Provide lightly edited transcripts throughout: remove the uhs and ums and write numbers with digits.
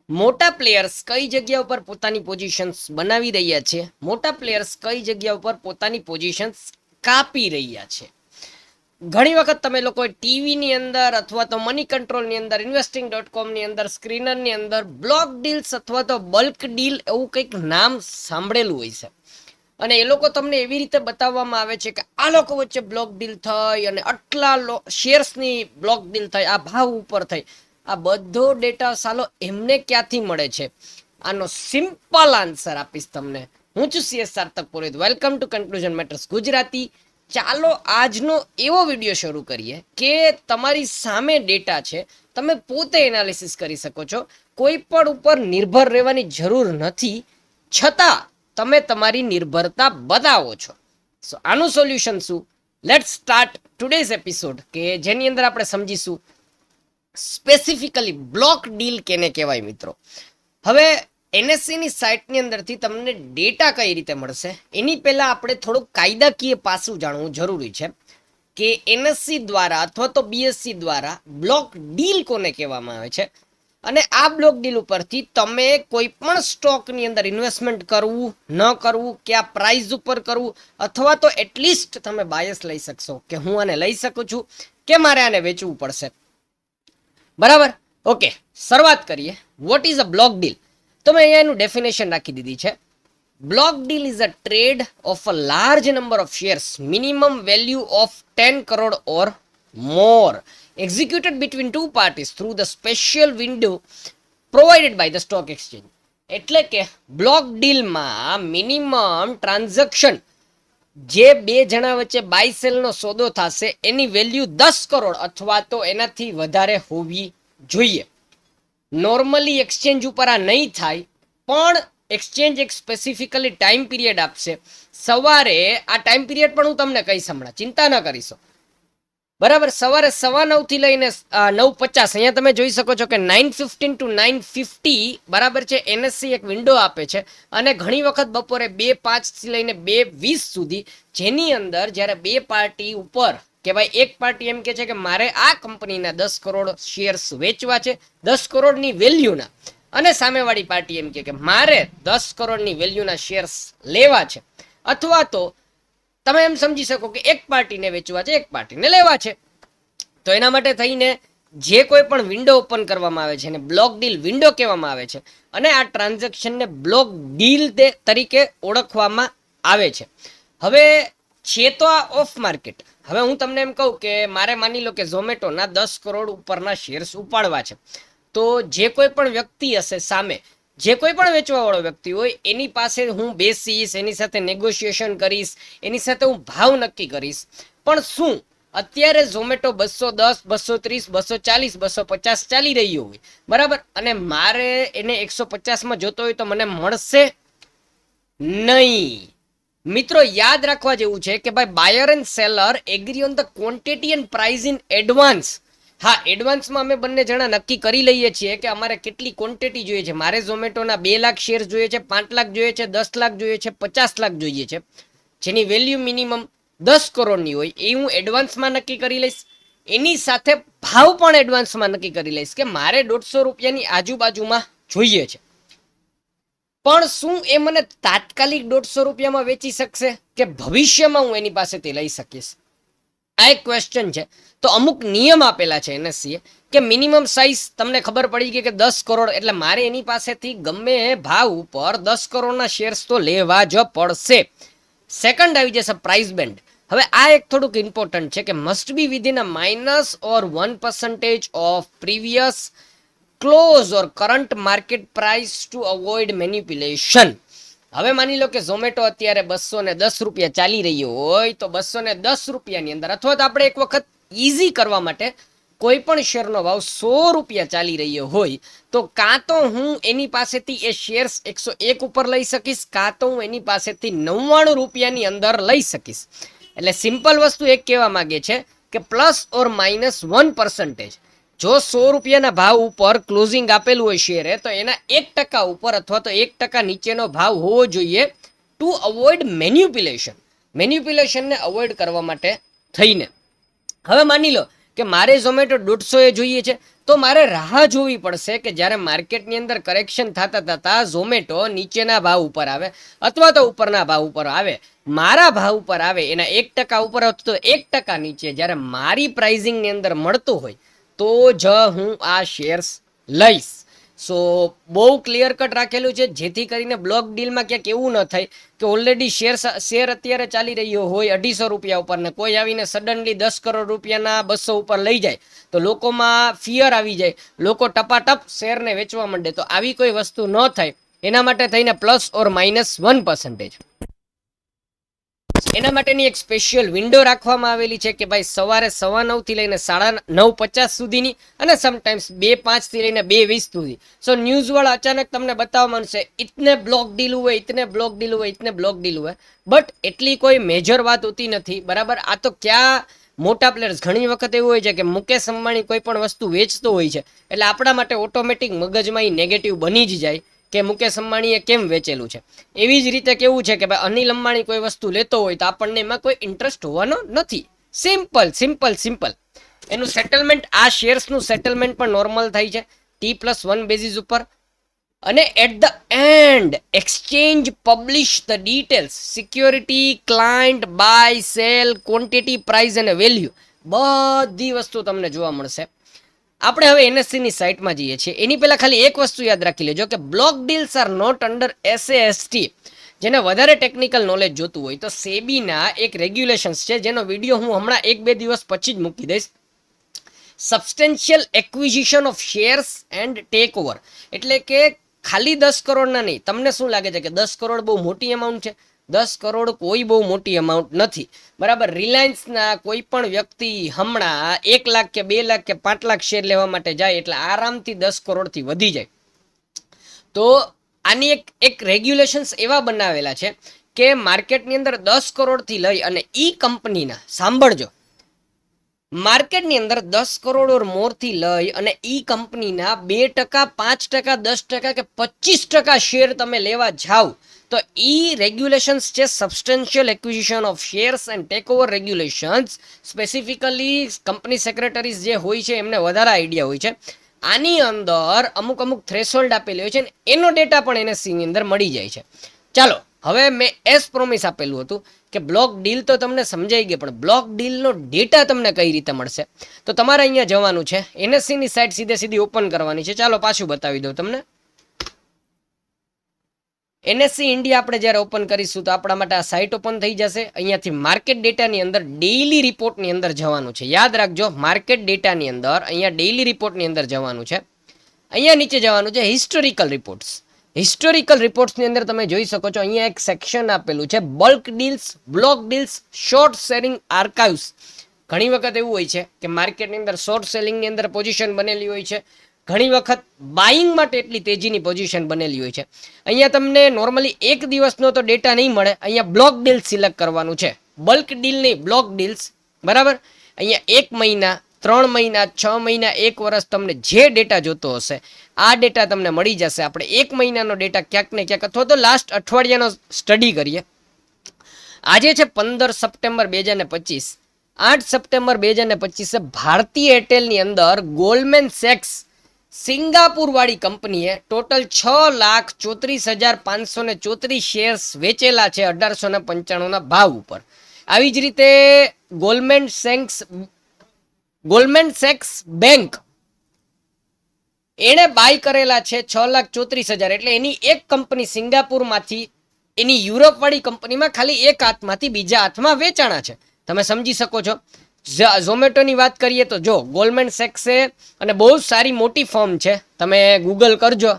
મોટા પ્લેયર્સ કઈ જગ્યા ઉપર પોતાની પોઝિશન્સ બનાવી રહ્યા છે, મોટા પ્લેયર્સ કઈ જગ્યા ઉપર પોતાની પોઝિશન્સ કાપી રહ્યા છે. ઘણી વખત તમે લોકો ટીવીની અંદર અથવા તો મની કંટ્રોલની અંદર, investing.com ની અંદર, સ્ક્રીનરની અંદર બ્લોક ડીલ્સ અથવા તો બલ્ક ડીલ એવું કંઈક નામ સાંભળેલું હોય છે. અને એ લોકો તમને એવી રીતે બતાવવામાં આવે છે કે આ લોકો વચ્ચે બ્લોક ડીલ થઈ અને આટલા શેર્સની બ્લોક ડીલ થઈ, આ ભાવ ઉપર થઈ. આ બધો ડેટા સાલો એમને ક્યાંથી મળે છે? આનો સિમ્પલ આન્સર આપીશ તમને. હું છું CS Sarthak Purohit. Welcome to conclusion matters Gujarati. ચાલો આજનો એવો વિડીયો શરૂ કરીએ કે તમારી સામે ડેટા છે, તમે પોતે એનાલિસિસ કરી શકો છો. કોઈ પણ ઉપર નિર્ભર રહેવાની જરૂર નથી, છતાં તમે તમારી નિર્ભરતા બતાવો છો. સો આનું સોલ્યુશન શું? લેટ્સ સ્ટાર્ટ ટુડેઝ એપિસોડ, કે જેની અંદર આપણે સમજીશું સ્પેસિફિકલી બ્લોક ડીલ કેને કહેવાય મિત્રો. હવે એનએસસીની સાઇટની અંદરથી તમને ડેટા કઈ રીતે મળશે એની પહેલાં આપણે થોડુંક કાયદાકીય પાસું જાણવું જરૂરી છે કે એનએસસી દ્વારા અથવા તો બીએસસી દ્વારા બ્લોક ડીલ કોને કહેવામાં આવે છે, અને આ બ્લોક ડીલ ઉપરથી તમે કોઈ પણ સ્ટોકની અંદર ઇન્વેસ્ટમેન્ટ કરવું ન કરવું, કયા પ્રાઇસ ઉપર કરવું, અથવા તો એટલીસ્ટ તમે બાયસ લઈ શકશો કે હું આને લઈ શકું છું કે મારે આને વેચવું પડશે. બરાબર? ઓકે, શરૂઆત કરીએ. What is a block deal? તો મેં અહીંયા એનું ડેફિનેશન રાખી દીધી છે. Block deal is a trade of a large number of shares, minimum value of 10 crore or more, executed between two parties through the special window provided by the stock exchange. એટલે કે block ડીલમાં minimum transaction જે બે જણા વચ્ચે by સેલનો સોદો થશે એની value 10 crore અથવા તો એનાથી વધારે હોવી જોઈએ. નોર્મલી એક્સચેન્જ ઉપર આ નહીં થાય, પણ એક્સચેન્જ એક સ્પેસિફિકલી ટાઈમ પીરિયડ આપશે. સવારે આ ટાઈમ પીરિયડ પણ હું તમને કહીશ હમણાં, ચિંતા ન કરીશો. બરાબર? સવારે 9:15 થી લઈને 9:50, અહીંયા તમે જોઈ શકો છો કે 9:15 to 9:50 બરાબર છે. એનએસસી એક વિન્ડો આપે છે, અને ઘણી વખત બપોરે 2:05 થી લઈને 2:20 સુધી, જેની અંદર જ્યારે બે પાર્ટી ઉપર કે ભાઈ એક પાર્ટી એમ કે છે કે મારે આ કંપનીના 10 કરોડ શેર્સ વેચવા છે 10 કરોડની વેલ્યુના, અને સામેવાળી પાર્ટી એમ કે મારે 10 કરોડની વેલ્યુના શેર્સ લેવા છે, અથવા તો તમે એમ સમજી શકો કે એક પાર્ટીને વેચવા છે એક પાર્ટીને લેવા છે. તો એના માટે થઈને જે કોઈ પણ વિન્ડો ઓપન કરવામાં આવે છે એને બ્લોક ડીલ વિન્ડો કહેવામાં આવે છે, અને આ ટ્રાન્ઝેક્શનને બ્લોક ડીલ તરીકે ઓળખવામાં આવે છે. હવે છે તો આ ઓફ માર્કેટ. હવે હું તમને એમ કહું કે મારે માની લો કે ઝોમેટોના 10 કરોડ ઉપરના શેર્સ ઉપાડવા છે, તો જે કોઈ પણ વ્યક્તિ હશે સામે, જે કોઈ પણ વેચવા વાળો વ્યક્તિ હોય એની પાસે હું બેસીશ, એની સાથે નેગોશિએશન કરીશ, એની સાથે હું ભાવ નક્કી કરીશ. પણ શું અત્યારે ઝોમેટો 210, 230, 240, 250 ચાલી રહ્યો હોય, બરાબર, અને મારે એને 150માં જોતો હોય તો મને મળશે નહીં. મિત્રો યાદ રાખવા જેવું છે કે ભાઈ buyer and seller agree on the quantity and price in advance. હા, એડવાન્સમાં અમે બંને જણા નક્કી કરી લઈએ છીએ કે અમારે કેટલી ક્વોન્ટિટી જોઈએ છે. મારે ઝોમેટોના 2 લાખ શેર જોઈએ છે, 5 લાખ જોઈએ છે, 10 લાખ જોઈએ છે, 50 લાખ જોઈએ છે, જેની વેલ્યુ મિનિમમ 10 કરોડની હોય, એ હું એડવાન્સમાં નક્કી કરી લઈશ. એની સાથે ભાવ પણ એડવાન્સમાં નક્કી કરી લઈશ કે મારે 150 રૂપિયાની આજુબાજુમાં જોઈએ છે. પણ શું એ મને તાત્કાલિક 150 રૂપિયામાં વેચી શકશે કે ભવિષ્યમાં હું એની પાસેથી લઈ શકીશ? આ એક ક્વેશ્ચન છે. તો અમુક નિયમ આપેલા છે એનએસસીએ કે મિનિમમ સાઇઝ તમને ખબર પડી ગઈ કે 10 કરોડ, એટલે મારે એની પાસેથી ગમે ભાવ ઉપર 10 કરોડના શેર્સ તો લેવા જ પડશે. સેકન્ડ આવી જશે પ્રાઇસ બેન્ડ. હવે આ એક થોડુંક ઇમ્પોર્ટન્ટ છે કે must be within a minus or 1% of previous close or current market price to avoid manipulation. હવે માની લો કે ઝોમેટો અત્યારે 210 રૂપિયા ચાલી રહ્યો હોય, તો 210 રૂપિયાની અંદર, અથવા તો આપણે એક વખત ઈઝી કરવા માટે કોઈ પણ શેરનો ભાવ 100 રૂપિયા ચાલી રહ્યો હોય, તો કાં તો હું એની પાસેથી એ શેર્સ 101 ઉપર લઈ શકીશ, કાં તો હું એની પાસેથી 99 રૂપિયાની અંદર લઈ શકીશ. એટલે સિમ્પલ વસ્તુ એક કહેવા માંગે છે કે પ્લસ ઓર માઇનસ 1%. જો 100 રૂપિયાના ભાવ ઉપર ક્લોઝિંગ આપેલું હોય શેરે, તો એના 1% ઉપર અથવા તો 1% નીચેનો ભાવ હોવો જોઈએ, ટુ અવોઇડ મેન્યુપ્યુલેશન. મેન્યુપ્યુલેશનને અવોઇડ કરવા માટે થઈને. હવે માની લો કે મારે ઝોમેટો 150 જોઈએ છે, તો મારે રાહ જોવી પડશે કે જ્યારે માર્કેટની અંદર કરેક્શન થતા થતા ઝોમેટો નીચેના ભાવ ઉપર આવે અથવા તો ઉપરના ભાવ ઉપર આવે, મારા ભાવ ઉપર આવે, એના 1% ઉપર તો 1% નીચે જ્યારે મારી પ્રાઇઝિંગની અંદર મળતું હોય તો જ હું આ શેર્સ લઈશ. સો બહુ ક્લિયર કટ રાખેલું છે, જેથી કરીને બ્લોક ડીલમાં ક્યાંક એવું ન થાય કે ઓલરેડી શેર અત્યારે ચાલી રહ્યો હોય 250 રૂપિયા ઉપર ને કોઈ આવીને સડનલી 10 કરોડ રૂપિયાના 200 ઉપર લઈ જાય તો લોકોમાં ફિયર આવી જાય, લોકો ટપાટપ શેરને વેચવા માંડે. તો આવી કોઈ વસ્તુ ન થાય એના માટે થઈને +or-1%. એના માટેની એક સ્પેશિયલ વિન્ડો રાખવામાં આવેલી છે કે ભાઈ સવારે 9:15 થી લઈને 9:50 સુધીની અને સમટાઈમ્સ 2:05 થી લઈને 2:20 સુધી. સો ન્યૂઝ વાળા અચાનક તમને બતાવવા માંડશે ઇતને બ્લોક ડીલ હુએ, ઇતને બ્લોક ડીલ હુએ, ઇતને બ્લોક ડીલ હુએ, બટ એટલી કોઈ મેજર વાત હોતી નથી. બરાબર, આ તો ક્યાં મોટા પ્લેયર્સ, ઘણી વખત એવું હોય છે કે મુકેશ અંબાણી કોઈ પણ વસ્તુ વેચતો હોય છે એટલે આપણા માટે ઓટોમેટિક મગજમાં એ નેગેટિવ બની જ જાય કે મુકેશ અંબાણીએ કેમ વેચેલું છે. એવી જ રીતે કેવું છે કે ભાઈ અનિલ અંબાણી કોઈ વસ્તુ લેતો હોય તો આપણને એમાં કોઈ ઇન્ટરેસ્ટ હોવાનો નથી. Simple simple simple. એનું સેટલમેન્ટ, આ શેર્સનું સેટલમેન્ટ પણ નોર્મલ થાય છે T+1 બેઝિસ ઉપર. અને at the end exchange publish the details, security, client, buy, sell, quantity, price અને વેલ્યુ, બધી વસ્તુ તમને જોવા મળશે. આપણે હવે NSE ની સાઇટમાં જઈએ છીએ. એની પહેલા ખાલી એક વસ્તુ યાદ રાખી લેજો કે block deals are not under SAST. જેને વધારે ટેકનિકલ નોલેજ જોતું હોય તો સેબીના એક રેગ્યુલેશન્સ છે, જેનો વિડીયો હું હમણાં 1-2 દિવસ પછી જ મૂકી દઈશ. Substantial acquisition of shares and take over, એટલે કે ખાલી 10 કરોડના નહીં. તમને શું લાગે છે કે 10 કરોડ બહુ મોટી અમાઉન્ટ છે? 10 કરોડ કોઈ બહુ મોટી અમાઉન્ટ નથી. બરાબર, રિલાયન્સના કોઈ પણ વ્યક્તિ હમણાં 1 લાખ કે 2 લાખ કે 5 લાખ શેર લેવા માટે જાય એટલે આરામથી 10 કરોડથી વધી જાય. તો આની એક રેગ્યુલેશન્સ એવા બનાવેલા છે કે માર્કેટની અંદર 10 કરોડથી લઈ અને ઈ કંપનીના, સાંભળજો, માર્કેટની અંદર 10 કરોડ ઓર મોરથી લઈ અને ઈ કંપનીના 2%, 5%, 10% કે 25% શેર તમે લેવા જાઓ તો ઈ રેગ્યુલેશન્સ છે substantial acquisition of shares and take over regulations. Specifically company secretaries જે હોય છે એમને વધારે આઈડિયા હોય છે. આની અંદર અમુક થ્રેશોલ્ડ આપેલી હોય છે ને એનો ડેટા પણ NSE ની અંદર મળી જાય છે. ચાલો, હવે મેં એસ પ્રોમિસ આપેલું હતું કે બ્લોક ડીલ તો તમને સમજાઈ ગઈ, પણ બ્લોક ડીલનો ડેટા તમને કઈ રીતે મળશે? તો તમારે અહીંયા જવાનું છે, NSE ની સાઇટ સીધી ઓપન કરવાની છે. ચાલો પાછું બતાવી દઉં તમને. NSE ઇન્ડિયા આપણે જ્યારે ઓપન કરીશું તો આપણા માટે આ સાઇટ ઓપન થઈ જશે. અહીંયાથી માર્કેટ ડેટાની અંદર ડેઇલી રિપોર્ટની અંદર જવાનું છે. યાદ રાખજો, માર્કેટ ડેટાની અંદર અહીંયા ડેઇલી રિપોર્ટની અંદર જવાનું છે. અહીંયા નીચે જવાનું છે હિસ્ટોરિકલ રિપોર્ટ્સ. હિસ્ટોરિકલ રિપોર્ટ્સની અંદર તમે જોઈ શકો છો અહીંયા એક સેક્શન આપેલું છે bulk deals, block deals, short selling archives. ઘણી વખત એવું હોય છે કે માર્કેટની અંદર શોર્ટ સેલિંગની અંદર પોઝિશન બનેલી હોય છે, ઘણી વખત બાઇંગ માટે એટલી તેજીની પોઝિશન બનેલી હોય છે. અહીંયા તમને નોર્મલી એક દિવસનો તો ડેટા નહીં મળે. અહીંયા બ્લોક ડીલ સિલેક્ટ કરવાનું છે, બલ્ક ડીલ નહીં, બ્લોક ડીલ્સ. બરાબર, અહીંયા 1 મહિના, 3 મહિના, 6 મહિના, 1 વર્ષ, તમને જે ડેટા જોતો હશે આ ડેટા તમને મળી જશે. આપણે 1 મહિનાનો ડેટા ક્યાંક ને ક્યાંક અથવા તો લાસ્ટ અઠવાડિયાનો સ્ટડી કરીએ. આજે છે 15 સપ્ટેમ્બર 2025. 8 સપ્ટેમ્બર 2025 ભારતીય એરટેલની અંદર ગોલ્ડમેન સેક્સ સિંગાપુર વાળી કંપનીએ ટોટલ 6,34,534 શેર્સ વેચેલા છે 1895 ભાવ ઉપર. આવી જ રીતે ગોલ્ડમેન સેક્સ બેંક એણે બાય કરેલા છે 6,34,000. એટલે એની એક કંપની સિંગાપુરમાંથી એની યુરોપ વાળી કંપનીમાં ખાલી એક હાથમાંથી બીજા હાથમાં વેચાણા છે. તમે સમજી શકો છો. ઝોમેટોની વાત કરીએ તો જો ગોલ્ડમેન સેક્સે, અને બહુ સારી મોટી ફર્મ છે, તમે ગૂગલ કરજો,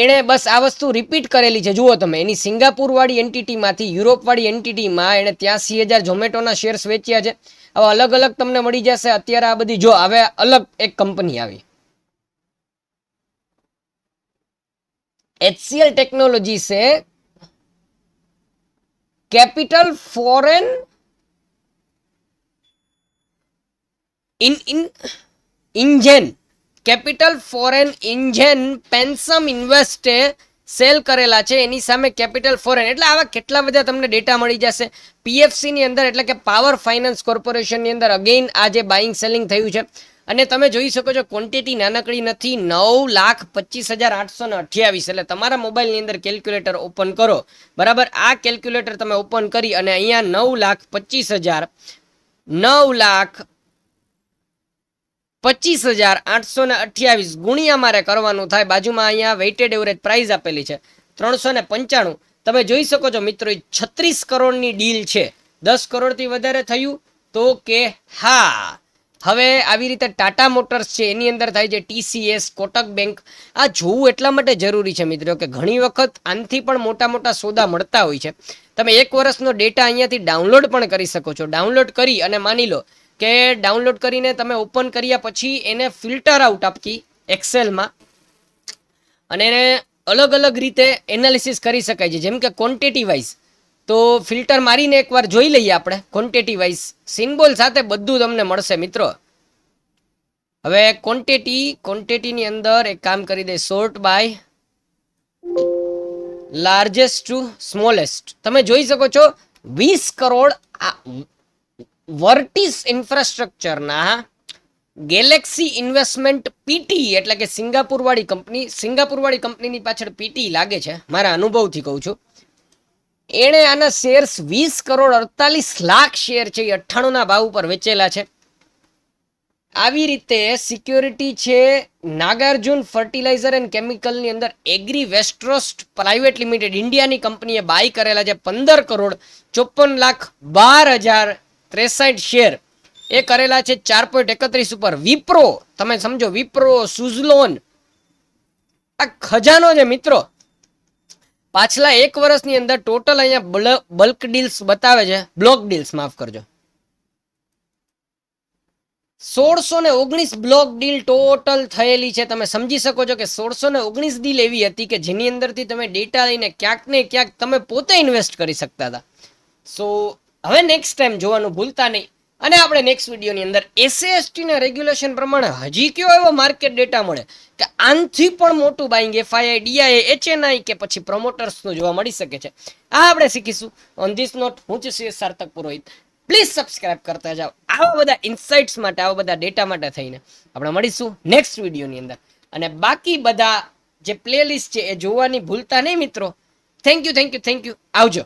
એણે બસ આ વસ્તુ રિપીટ કરેલી છે. જુઓ તમે, એની સિંગાપુર વાળી એન્ટિટીમાંથી યુરોપ વાળી એન્ટિટીમાં એણે 83,000 ઝોમેટોના શેર્સ વેચ્યા છે. હવે અલગ અલગ તમને મળી જશે. અત્યારે આ બધી જો હવે અલગ એક કંપની આવી HCL ટેકનોલોજીસે કેપિટલ ફોરેન ઇન્જેન પેન્સમ ઇન્વેસ્ટે સેલ કરેલા છે એની સામે કેપિટલ ફોરેન, એટલે આવા કેટલા બધા તમને ડેટા મળી જશે. પીએફસી ની અંદર એટલે કે પાવર ફાઇનાન્સ કોર્પોરેશન ની અંદર અગેઇન આ જે બાઇંગ સેલિંગ થયું છે. અને તમે જોઈ શકો છો ક્વોન્ટિટી નાનકડી નથી, 9,25,828. એટલે તમારા મોબાઈલની અંદર કેલ્ક્યુલેટર ઓપન કરો, બરાબર. આ કેલ્ક્યુલેટર તમે ઓપન કરી અને અહીંયા 9,25,828 ગુણ્યા મારે કરવાનું થાય. બાજુમાં અહીંયા વેઇટેડ એવરેજ પ્રાઇસ આપેલી છે 395. તમે જોઈ શકો છો મિત્રો 36 કરોડની ડીલ છે. 10 કરોડથી વધારે થયું તો કે હા. હવે આવી રીતે ટાટા મોટર્સ છે એની અંદર થાય છે ટીસીએસ, કોટક બેંક. આ જોવું એટલા માટે જરૂરી છે મિત્રો કે ઘણી વખત આનથી પણ મોટા મોટા સોદા મળતા હોય છે. તમે 1 વર્ષનો ડેટા અહીંયાથી ડાઉનલોડ પણ કરી શકો છો. ડાઉનલોડ કરી અને માની લો કે ડાઉનલોડ કરીને તમે ઓપન કર્યા પછી એને ફિલ્ટર આઉટ આપી એક્સેલમાં અને એને અલગ અલગ રીતે એનાલિસિસ કરી શકાય છે. જેમ કે ક્વોન્ટિટી વાઇઝ તો ફિલ્ટર મારીને એકવાર જોઈ લઈએ આપણે ક્વોન્ટિટી વાઇઝ સિમ્બોલ સાથે બધું તમને મળશે મિત્રો. હવે ક્વોન્ટિટીની અંદર એક કામ કરી દે, sort by largest to smallest. તમે જોઈ શકો છો 20 કરોડ વર્ટિસ ઇન્ફ્રાસ્ટ્રક્ચરના ગેલેક્સી ઇન્વેસ્ટમેન્ટ પીટી એટલે કે સિંગાપુર વાળી કંપનીની પાછળ પીટી લાગે છે, મારા અનુભવથી કહું છું. એણે આના શેર્સ 20 કરોડ 48 લાખ શેર છે એ 98 ના ભાવ ઉપર વેચેલા છે. આવી રીતે સિક્યોરિટી છે નાગાર્જુન ફર્ટિલાઇઝર એન્ડ કેમિકલની અંદર એગ્રી વેસ્ટ્રોસ્ટ પ્રાઇવેટ લિમિટેડ ઇન્ડિયાની કંપનીએ બાય કરેલા છે 15 કરોડ 54,12,063 શેર એ કરેલા છે 4.31 ઉપર. વિપ્રો, તમે સમજો વિપ્રો, સુઝલોન, આ ખજાનો છે મિત્રો. પાછલા 1 વર્ષની અંદર ટોટલ અહીંયા બલ્ક ડીલ્સ બતાવે છે, બ્લોક ડીલ્સ માફ કરજો, 1619 બ્લોક ડીલ ટોટલ થયેલી છે. તમે સમજી શકો છો કે 1619 ડીલ એવી હતી કે જેની અંદરથી તમે ડેટા લઈને ક્યાંક ને ક્યાંક તમે પોતે ઇન્વેસ્ટ કરી શકતા હતા. સો હવે નેક્સ્ટ ટાઈમ જોવાનું ભૂલતા નહીં. અને આપણે નેક્સ્ટ વિડીયોની અંદર એસએએસટી ના રેગ્યુલેશન પ્રમાણે હજી કયો એવો માર્કેટ ડેટા મળે કે આનથી પણ મોટું બાઇંગ એફઆઈઆઈ, ડીઆઈ, એચએનઆઈ કે પછી પ્રમોટર્સનું જોવા મળી શકે છે. આ આપણે શીખીશું. ઓન ધીસ નોટ હું છું સીએસ સાર્થક પુરોહિત. પ્લીઝ સબસ્ક્રાઇબ કરતા જાઓ. આવા બધા ઇન્સાઇટ્સ માટે, આવા બધા ડેટા માટે થઈને આપણે મળીશું નેક્સ્ટ વિડીયોની અંદર. અને બાકી બધા જે પ્લેલિસ્ટ છે એ જોવાની ભૂલતા નહીં મિત્રો. Thank you. આવજો.